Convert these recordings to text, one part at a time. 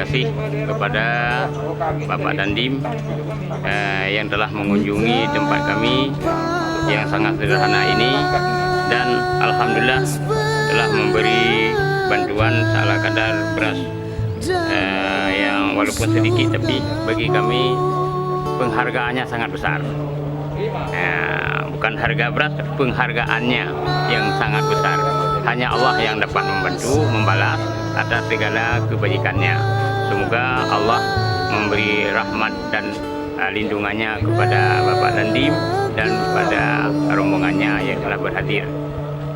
kasih kepada Bapak Dandim yang telah mengunjungi tempat kami yang sangat sederhana ini, dan alhamdulillah telah memberi bantuan salah kadar beras yang walaupun sedikit tapi bagi kami penghargaannya sangat besar. Bukan harga beras, penghargaannya yang sangat besar. Hanya Allah yang dapat membantu membalas atas segala kebajikannya. Semoga Allah memberi rahmat dan lindungannya kepada Bapak Dandim dan kepada rombongannya yang telah berhadir.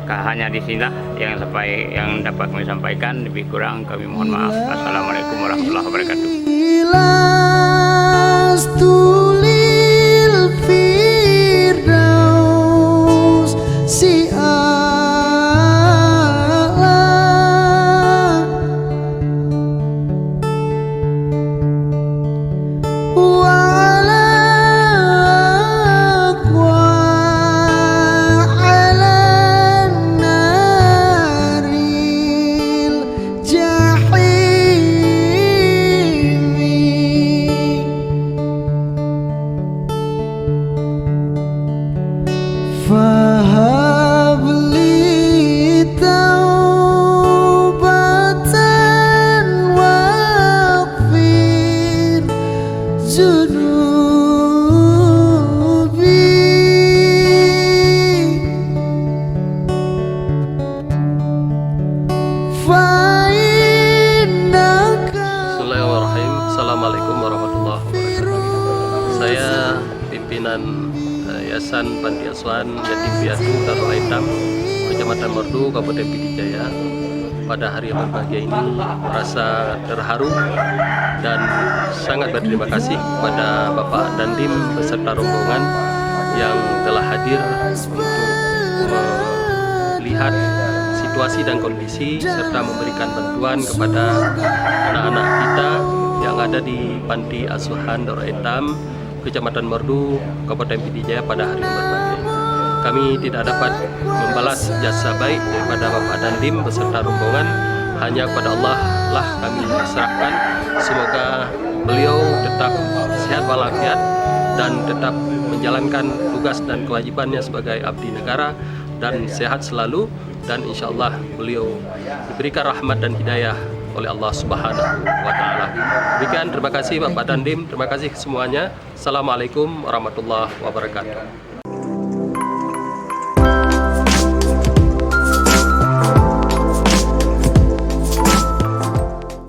Hanya di sinilah yang dapat kami sampaikan. Lebih kurang kami mohon maaf. Assalamualaikum warahmatullahi wabarakatuh. فهب لي توبة واغفر ذنوبي فإنك. Bismillahirrahmanirrahim. Assalamualaikum warahmatullahi wabarakatuh. Saya pimpinan Yayasan Panti Asuhan Yatim Piatu Darul Aitam Kecamatan Merdu, Kabupaten Pidijaya. Pada hari yang berbahagia ini merasa terharu dan sangat berterima kasih kepada Bapak Dandim beserta rombongan yang telah hadir untuk melihat situasi dan kondisi serta memberikan bantuan kepada anak-anak kita yang ada di Panti Asuhan Darul Aitam Kecamatan Merdu, Kabupaten Pidijaya pada hari yang berbahagia ini. Kami tidak dapat membalas jasa baik daripada Bapak Dandim beserta rombongan. Hanya kepada Allah lah kami serahkan. Semoga beliau tetap sehat walafiat dan tetap menjalankan tugas dan kewajibannya sebagai abdi negara dan sehat selalu, dan insya Allah beliau diberikan rahmat dan hidayah oleh Allah Subhanahu wa Ta'ala. Demikian, terima kasih Bapak Dandim, terima kasih semuanya. Assalamualaikum warahmatullahi wabarakatuh.